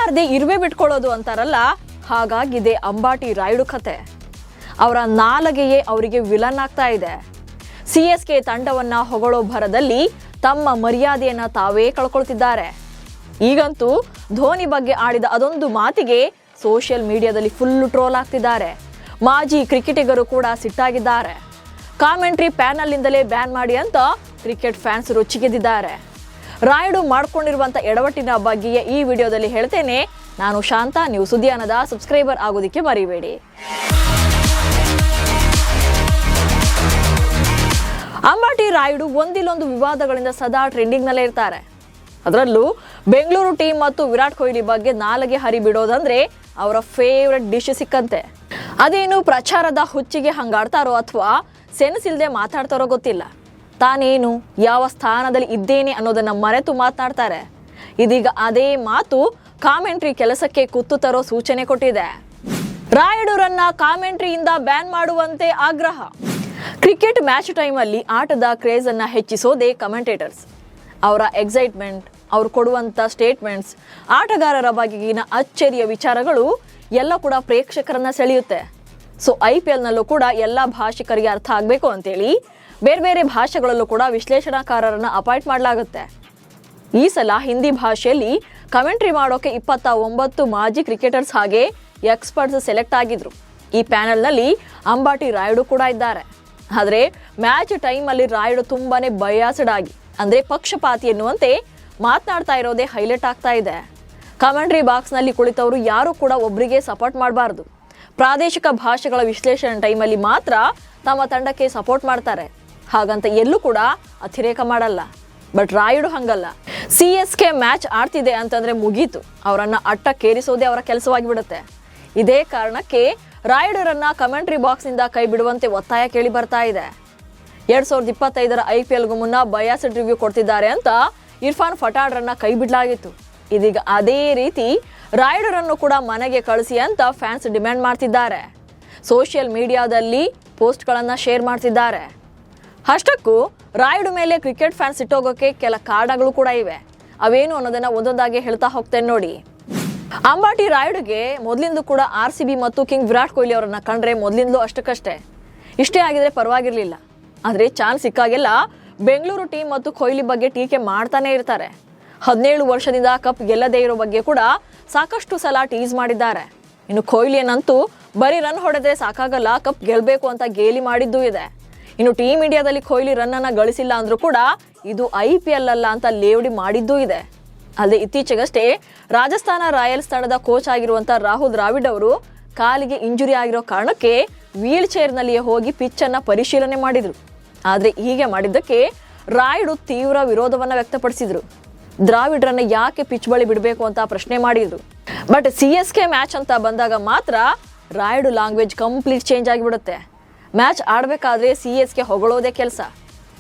ಮಾತಾಡದೆ ಇರುವೆ ಬಿಟ್ಕೊಳ್ಳೋದು ಅಂತಾರಲ್ಲ, ಹಾಗಾಗಿದೆ ಅಂಬಾಟಿ ರಾಯುಡು ಕತೆ. ಅವರ ನಾಲಗೆಯೇ ಅವರಿಗೆ ವಿಲನ್ ಆಗ್ತಾ ಇದೆ. CSK ತಂಡವನ್ನ ಹೊಗಳೋ ಭರದಲ್ಲಿ ತಮ್ಮ ಮರ್ಯಾದೆಯನ್ನ ತಾವೇ ಕಳ್ಕೊಳ್ತಿದ್ದಾರೆ. ಈಗಂತೂ ಧೋನಿ ಬಗ್ಗೆ ಆಡಿದ ಅದೊಂದು ಮಾತಿಗೆ ಸೋಷಿಯಲ್ ಮೀಡಿಯಾದಲ್ಲಿ ಫುಲ್ ಟ್ರೋಲ್ ಆಗ್ತಿದ್ದಾರೆ. ಮಾಜಿ ಕ್ರಿಕೆಟಿಗರು ಕೂಡ ಸಿಟ್ಟಾಗಿದ್ದಾರೆ. ಕಾಮೆಂಟ್ರಿ ಪ್ಯಾನಲ್ನಿಂದಲೇ ಬ್ಯಾನ್ ಮಾಡಿ ಅಂತ ಕ್ರಿಕೆಟ್ ಫ್ಯಾನ್ಸ್ ರೊಚ್ಚಿಗೆದ್ದಿದ್ದಾರೆ. ರಾಯುಡು ಮಾಡ್ಕೊಂಡಿರುವಂಥ ಎಡವಟ್ಟಿನ ಬಗ್ಗೆ ಈ ವಿಡಿಯೋದಲ್ಲಿ ಹೇಳ್ತೇನೆ. ನಾನು ಶಾಂತ, ನೀವು ಸುದ್ದಿಯಾನದ ಸಬ್ಸ್ಕ್ರೈಬರ್ ಆಗೋದಕ್ಕೆ ಮರಿಬೇಡಿ. ಅಂಬಾಟಿ ರಾಯುಡು ಒಂದಿಲ್ಲೊಂದು ವಿವಾದಗಳಿಂದ ಸದಾ ಟ್ರೆಂಡಿಂಗ್ನಲ್ಲೇ ಇರ್ತಾರೆ. ಅದರಲ್ಲೂ ಬೆಂಗಳೂರು ಟೀಮ್ ಮತ್ತು ವಿರಾಟ್ ಕೊಹ್ಲಿ ಬಗ್ಗೆ ನಾಲಗೆ ಹರಿ ಬಿಡೋದಂದ್ರೆ ಅವರ ಫೇವ್ರೆಟ್ ಡಿಶ್ ಸಿಕ್ಕಂತೆ. ಅದೇನು ಪ್ರಚಾರದ ಹುಚ್ಚಿಗೆ ಹಂಗಾಡ್ತಾರೋ ಅಥವಾ ಸೆನ್ಸ್ ಇಲ್ಲದೆ ಮಾತಾಡ್ತಾರೋ ಗೊತ್ತಿಲ್ಲ. ತಾನೇನು ಯಾವ ಸ್ಥಾನದಲ್ಲಿ ಇದ್ದೇನೆ ಅನ್ನೋದನ್ನ ಮರೆತು ಮಾತನಾಡ್ತಾರೆ. ಇದೀಗ ಅದೇ ಮಾತು ಕಾಮೆಂಟ್ರಿ ಕೆಲಸಕ್ಕೆ ಕುತ್ತು ತರೋ ಸೂಚನೆ ಕೊಟ್ಟಿದೆ. ರಾಯುಡುರನ್ನ ಕಾಮೆಂಟ್ರಿಯಿಂದ ಬ್ಯಾನ್ ಮಾಡುವಂತೆ ಆಗ್ರಹ. ಕ್ರಿಕೆಟ್ ಮ್ಯಾಚ್ ಟೈಮಲ್ಲಿ ಆಟದ ಕ್ರೇಜ್ ಅನ್ನ ಹೆಚ್ಚಿಸೋದೇ ಕಮೆಂಟೇಟರ್ಸ್. ಅವರ ಎಕ್ಸೈಟ್ಮೆಂಟ್, ಅವ್ರು ಕೊಡುವಂಥ ಸ್ಟೇಟ್ಮೆಂಟ್ಸ್, ಆಟಗಾರರ ಬಗೆಗಿನ ಅಚ್ಚರಿಯ ವಿಚಾರಗಳು ಎಲ್ಲ ಕೂಡ ಪ್ರೇಕ್ಷಕರನ್ನ ಸೆಳೆಯುತ್ತೆ. ಸೊ IPLನಲ್ಲೂ ಕೂಡ ಎಲ್ಲ ಭಾಷಿಕರಿಗೆ ಅರ್ಥ ಆಗಬೇಕು ಅಂತೇಳಿ ಬೇರೆ ಬೇರೆ ಭಾಷೆಗಳಲ್ಲೂ ಕೂಡ ವಿಶ್ಲೇಷಣಾಕಾರರನ್ನ ಅಪಾಯಿಂಟ್ ಮಾಡಲಾಗುತ್ತೆ. ಈ ಸಲ ಹಿಂದಿ ಭಾಷೆಯಲ್ಲಿ ಕಮೆಂಟ್ರಿ ಮಾಡೋಕೆ 29 ಮಾಜಿ ಕ್ರಿಕೆಟರ್ಸ್ ಹಾಗೆ ಎಕ್ಸ್ಪರ್ಟ್ಸ್ ಸೆಲೆಕ್ಟ್ ಆಗಿದ್ರು. ಈ ಪ್ಯಾನಲ್ನಲ್ಲಿ ಅಂಬಾಟಿ ರಾಯುಡು ಕೂಡ ಇದ್ದಾರೆ. ಆದರೆ ಮ್ಯಾಚ್ ಟೈಮಲ್ಲಿ ರಾಯುಡು ತುಂಬಾನೇ ಬಯಾಸ್ಡ್ ಆಗಿ, ಅಂದರೆ ಪಕ್ಷಪಾತಿ ಎನ್ನುವಂತೆ ಮಾತನಾಡ್ತಾ ಇರೋದೇ ಹೈಲೈಟ್ ಆಗ್ತಾ ಇದೆ. ಕಮೆಂಟ್ರಿ ಬಾಕ್ಸ್ನಲ್ಲಿ ಕುಳಿತವರು ಯಾರು ಕೂಡ ಒಬ್ಬರಿಗೆ ಸಪೋರ್ಟ್ ಮಾಡಬಾರ್ದು. ಪ್ರಾದೇಶಿಕ ಭಾಷೆಗಳ ವಿಶ್ಲೇಷಣೆ ಟೈಮಲ್ಲಿ ಮಾತ್ರ ತಮ್ಮ ತಂಡಕ್ಕೆ ಸಪೋರ್ಟ್ ಮಾಡ್ತಾರೆ. ಹಾಗಂತ ಎಲ್ಲೂ ಕೂಡ ಅತಿರೇಕ ಮಾಡಲ್ಲ. ಬಟ್ ರಾಯುಡು ಹಂಗಲ್ಲ. CSK ಮ್ಯಾಚ್ ಆಡ್ತಿದೆ ಅಂತಂದ್ರೆ ಮುಗೀತು, ಅವರನ್ನ ಅಟ್ಟಕ್ಕೇರಿಸೋದೇ ಅವರ ಕೆಲಸವಾಗಿ ಬಿಡುತ್ತೆ. ಇದೇ ಕಾರಣಕ್ಕೆ ರಾಯುಡುರನ್ನ ಕಮೆಂಟ್ರಿ ಬಾಕ್ಸ್ನಿಂದ ಕೈ ಬಿಡುವಂತೆ ಒತ್ತಾಯ ಕೇಳಿ ಬರ್ತಾ ಇದೆ. 2025ರ IPLಗೂ ಮುನ್ನ ಬಯಾಸ್ಡ್ ರಿವ್ಯೂ ಕೊಡ್ತಿದ್ದಾರೆ ಅಂತ ಇರ್ಫಾನ್ ಪಠಾಣ್ರನ್ನ ಕೈ ಬಿಡಲಾಗಿತ್ತು. ಇದೀಗ ಅದೇ ರೀತಿ ರಾಯುಡುರನ್ನು ಕೂಡ ಮನೆಗೆ ಕಳಿಸಿ ಅಂತ ಫ್ಯಾನ್ಸ್ ಡಿಮ್ಯಾಂಡ್ ಮಾಡ್ತಿದ್ದಾರೆ. ಸೋಷಿಯಲ್ ಮೀಡಿಯಾದಲ್ಲಿ ಪೋಸ್ಟ್ಗಳನ್ನು ಶೇರ್ ಮಾಡ್ತಿದ್ದಾರೆ. ಅಷ್ಟಕ್ಕೂ ರಾಯುಡು ಮೇಲೆ ಕ್ರಿಕೆಟ್ ಫ್ಯಾನ್ಸ್ ಇಟ್ಟೋಗೋಕೆ ಕೆಲ ಕಾರಣಗಳು ಕೂಡ ಇವೆ. ಅವೇನು ಅನ್ನೋದನ್ನ ಒಂದೊಂದಾಗಿ ಹೇಳ್ತಾ ಹೋಗ್ತೇನೆ ನೋಡಿ. ಅಂಬಾಟಿ ರಾಯುಡುಗೆ ಮೊದಲಿಂದ ಕೂಡ RCB ಮತ್ತು ಕಿಂಗ್ ವಿರಾಟ್ ಕೊಹ್ಲಿ ಅವರನ್ನ ಕಂಡ್ರೆ ಮೊದಲಿಂದಲೂ ಅಷ್ಟಕ್ಕಷ್ಟೇ. ಇಷ್ಟೇ ಆಗಿದ್ರೆ ಪರವಾಗಿರ್ಲಿಲ್ಲ. ಆದರೆ ಚಾನ್ಸ್ ಸಿಕ್ಕಾಗೆಲ್ಲ ಬೆಂಗಳೂರು ಟೀಮ್ ಮತ್ತು ಕೊಹ್ಲಿ ಬಗ್ಗೆ ಟೀಕೆ ಮಾಡ್ತಾನೆ ಇರ್ತಾರೆ. 17 ವರ್ಷದಿಂದ ಕಪ್ ಗೆಲ್ಲದೇ ಇರೋ ಬಗ್ಗೆ ಕೂಡ ಸಾಕಷ್ಟು ಸಲ ಟೀಸ್ ಮಾಡಿದ್ದಾರೆ. ಇನ್ನು ಕೊಹ್ಲಿಯನ್ನಂತೂ ಬರೀ ರನ್ ಹೊಡೆದ್ರೆ ಸಾಕಾಗಲ್ಲ, ಕಪ್ ಗೆಲ್ಲಬೇಕು ಅಂತ ಗೇಲಿ ಮಾಡಿದ್ದೂ ಇದೆ. ಇನ್ನು ಟೀಮ್ ಇಂಡಿಯಾದಲ್ಲಿ ಕೊಹ್ಲಿ ರನ್ ಅನ್ನ ಗಳಿಸಿಲ್ಲ ಅಂದ್ರೂ ಕೂಡ ಇದು IPL ಅಲ್ಲ ಅಂತ ಲೇವಡಿ ಮಾಡಿದ್ದೂ ಇದೆ. ಅಲ್ಲದೆ ಇತ್ತೀಚೆಗಷ್ಟೇ ರಾಜಸ್ಥಾನ ರಾಯಲ್ಸ್ ತಂಡದ ಕೋಚ್ ಆಗಿರುವಂಥ ರಾಹುಲ್ ದ್ರಾವಿಡ್ ಅವರು ಕಾಲಿಗೆ ಇಂಜುರಿ ಆಗಿರೋ ಕಾರಣಕ್ಕೆ ವೀಲ್ ಚೇರ್ನಲ್ಲಿಯೇ ಹೋಗಿ ಪಿಚ್ ಅನ್ನ ಪರಿಶೀಲನೆ ಮಾಡಿದ್ರು. ಆದರೆ ಹೀಗೆ ಮಾಡಿದ್ದಕ್ಕೆ ರಾಯುಡು ತೀವ್ರ ವಿರೋಧವನ್ನ ವ್ಯಕ್ತಪಡಿಸಿದ್ರು. ದ್ರಾವಿಡ್ರನ್ನ ಯಾಕೆ ಪಿಚ್ ಬಳಿ ಬಿಡಬೇಕು ಅಂತ ಪ್ರಶ್ನೆ ಮಾಡಿದ್ರು. ಬಟ್ CSK ಮ್ಯಾಚ್ ಅಂತ ಬಂದಾಗ ಮಾತ್ರ ರಾಯುಡು ಲ್ಯಾಂಗ್ವೇಜ್ ಕಂಪ್ಲೀಟ್ ಚೇಂಜ್ ಆಗಿಬಿಡುತ್ತೆ. ಮ್ಯಾಚ್ ಆಡಬೇಕಾದ್ರೆ CSK ಹೊಗಳೋದೇ ಕೆಲಸ.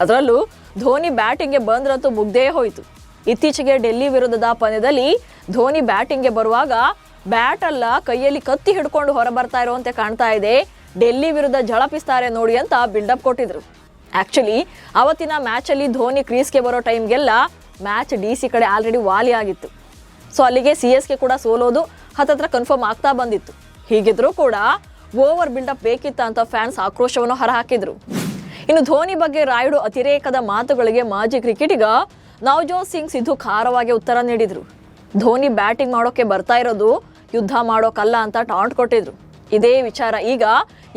ಅದರಲ್ಲೂ ಧೋನಿ ಬ್ಯಾಟಿಂಗ್ಗೆ ಬಂದ್ರಂತೂ ಮುಗ್ದೇ ಹೋಯಿತು. ಇತ್ತೀಚೆಗೆ ಡೆಲ್ಲಿ ವಿರುದ್ಧದ ಪಂದ್ಯದಲ್ಲಿ ಧೋನಿ ಬ್ಯಾಟಿಂಗ್ಗೆ ಬರುವಾಗ ಬ್ಯಾಟ್ ಅಲ್ಲ ಕೈಯಲ್ಲಿ ಕತ್ತಿ ಹಿಡ್ಕೊಂಡು ಹೊರ ಬರ್ತಾ ಇರುವಂತೆ ಕಾಣ್ತಾ ಇದೆ, ಡೆಲ್ಲಿ ವಿರುದ್ಧ ಝಳಪಿಸ್ತಾರೆ ನೋಡಿ ಅಂತ ಬಿಲ್ಡಪ್ ಕೊಟ್ಟಿದ್ರು. ಆಕ್ಚುಲಿ ಅವತ್ತಿನ ಮ್ಯಾಚಲ್ಲಿ ಧೋನಿ ಕ್ರೀಸ್ಗೆ ಬರೋ ಟೈಮ್ಗೆಲ್ಲ ಮ್ಯಾಚ್ DC ಕಡೆ ಆಲ್ರೆಡಿ ವಾಲಿ ಆಗಿತ್ತು. ಸೊ ಅಲ್ಲಿಗೆ CSK ಕೂಡ ಸೋಲೋದು ಹತ್ತತ್ರ ಕನ್ಫರ್ಮ್ ಆಗ್ತಾ ಬಂದಿತ್ತು. ಹೀಗಿದ್ರೂ ಕೂಡ ಓವರ್ ಬಿಲ್ಡಪ್ ಬೇಕಿತ್ತ ಅಂತ ಫ್ಯಾನ್ಸ್ ಆಕ್ರೋಶವನ್ನು ಹೊರಹಾಕಿದ್ರು. ಇನ್ನು ಧೋನಿ ಬಗ್ಗೆ ರಾಯುಡು ಅತಿರೇಕದ ಮಾತುಗಳಿಗೆ ಮಾಜಿ ಕ್ರಿಕೆಟಿಗ ನವಜೋತ್ ಸಿಂಗ್ ಸಿಧು ಖಾರವಾಗಿ ಉತ್ತರ ನೀಡಿದ್ರು. ಧೋನಿ ಬ್ಯಾಟಿಂಗ್ ಮಾಡೋಕೆ ಬರ್ತಾ ಇರೋದು ಯುದ್ಧ ಮಾಡೋಕಲ್ಲ ಅಂತ ಟಾಂಟ್ ಕೊಟ್ಟಿದ್ರು. ಇದೇ ವಿಚಾರ ಈಗ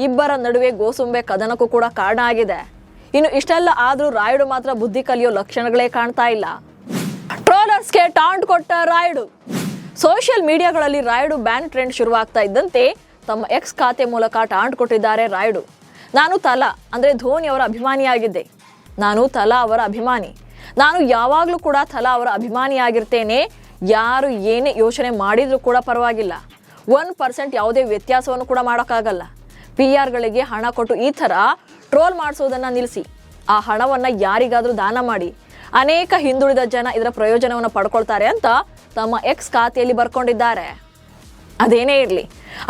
ಇಬ್ಬರ ನಡುವೆ ಗೋಸುಂಬೆ ಕದನಕ್ಕೂ ಕೂಡ ಕಾರಣ ಆಗಿದೆ. ಇನ್ನು ಇಷ್ಟೆಲ್ಲ ಆದ್ರೂ ರಾಯುಡು ಮಾತ್ರ ಬುದ್ಧಿ ಕಲಿಯೋ ಲಕ್ಷಣಗಳೇ ಕಾಣ್ತಾ ಇಲ್ಲ. ಟ್ರೋಲರ್ಸ್ಗೆ ಟಾಂಟ್ ಕೊಟ್ಟ ರಾಯುಡು. ಸೋಷಿಯಲ್ ಮೀಡಿಯಾಗಳಲ್ಲಿ ರಾಯುಡು ಬ್ಯಾನ್ ಟ್ರೆಂಡ್ ಶುರುವಾಗ್ತಾ ಇದ್ದಂತೆ ತಮ್ಮ X ಖಾತೆ ಮೂಲಕ ಟಾಂಟ್ ಕೊಟ್ಟಿದ್ದಾರೆ ರಾಯುಡು. ನಾನು ತಲಾ ಅಂದರೆ ಧೋನಿ ಅವರ ಅಭಿಮಾನಿಯಾಗಿದ್ದೆ. ನಾನು ತಲಾ ಅವರ ಅಭಿಮಾನಿ. ನಾನು ಯಾವಾಗಲೂ ಕೂಡ ತಲಾ ಅವರ ಅಭಿಮಾನಿಯಾಗಿರ್ತೇನೆ. ಯಾರು ಏನೇ ಯೋಚನೆ ಮಾಡಿದರೂ ಕೂಡ ಪರವಾಗಿಲ್ಲ. 1% ಯಾವುದೇ ವ್ಯತ್ಯಾಸವನ್ನು ಕೂಡ ಮಾಡೋಕ್ಕಾಗಲ್ಲ. PR-ಗಳಿಗೆ ಹಣ ಕೊಟ್ಟು ಈ ಥರ ಟ್ರೋಲ್ ಮಾಡಿಸೋದನ್ನು ನಿಲ್ಲಿಸಿ. ಆ ಹಣವನ್ನು ಯಾರಿಗಾದರೂ ದಾನ ಮಾಡಿ. ಅನೇಕ ಹಿಂದುಳಿದ ಜನ ಇದರ ಪ್ರಯೋಜನವನ್ನು ಪಡ್ಕೊಳ್ತಾರೆ ಅಂತ ತಮ್ಮ X ಖಾತೆಯಲ್ಲಿ ಬರ್ಕೊಂಡಿದ್ದಾರೆ. ಅದೇನೇ ಇರಲಿ,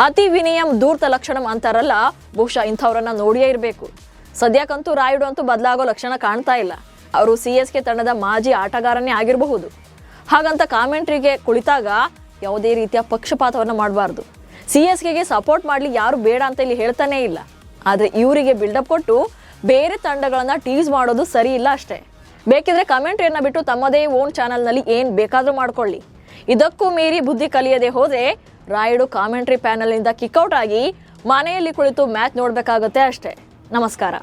ಅತಿ ವಿನಯಂ ಧೂರ್ತ ಲಕ್ಷಣಂ ಅಂತಾರಲ್ಲ, ಬಹುಶಃ ಇಂಥವ್ರನ್ನ ನೋಡಿಯೇ ಇರಬೇಕು. ಸದ್ಯಕ್ಕಂತೂ ರಾಯುಡು ಅಂತೂ ಬದಲಾಗೋ ಲಕ್ಷಣ ಕಾಣ್ತಾ ಇಲ್ಲ. ಅವರು CSK ತಂಡದ ಮಾಜಿ ಆಟಗಾರನೇ ಆಗಿರಬಹುದು. ಹಾಗಂತ ಕಾಮೆಂಟ್ರಿಗೆ ಕುಳಿತಾಗ ಯಾವುದೇ ರೀತಿಯ ಪಕ್ಷಪಾತವನ್ನು ಮಾಡಬಾರ್ದು. CSKಗೆ ಸಪೋರ್ಟ್ ಮಾಡಲಿ ಯಾರು ಬೇಡ ಅಂತ ಇಲ್ಲಿ ಹೇಳ್ತಾನೇ ಇಲ್ಲ. ಆದರೆ ಇವರಿಗೆ ಬಿಲ್ಡಪ್ ಕೊಟ್ಟು ಬೇರೆ ತಂಡಗಳನ್ನು ಟೀಸ್ ಮಾಡೋದು ಸರಿ ಇಲ್ಲ ಅಷ್ಟೇ. ಬೇಕಿದ್ರೆ ಕಮೆಂಟ್ರಿಯನ್ನು ಬಿಟ್ಟು ತಮ್ಮದೇ ಓನ್ ಚಾನಲ್ನಲ್ಲಿ ಏನು ಬೇಕಾದರೂ ಮಾಡ್ಕೊಳ್ಳಿ. ಇದಕ್ಕೂ ಮೀರಿ ಬುದ್ಧಿ ಕಲಿಯದೆ ಹೋದರೆ ರಾಯುಡು ಕಾಮೆಂಟ್ರಿ ಪ್ಯಾನಲ್ನಿಂದ ಕಿಕ್ಔಟ್ ಆಗಿ ಮನೆಯಲ್ಲಿ ಕುಳಿತು ಮ್ಯಾಚ್ ನೋಡಬೇಕಾಗುತ್ತೆ ಅಷ್ಟೇ. ನಮಸ್ಕಾರ.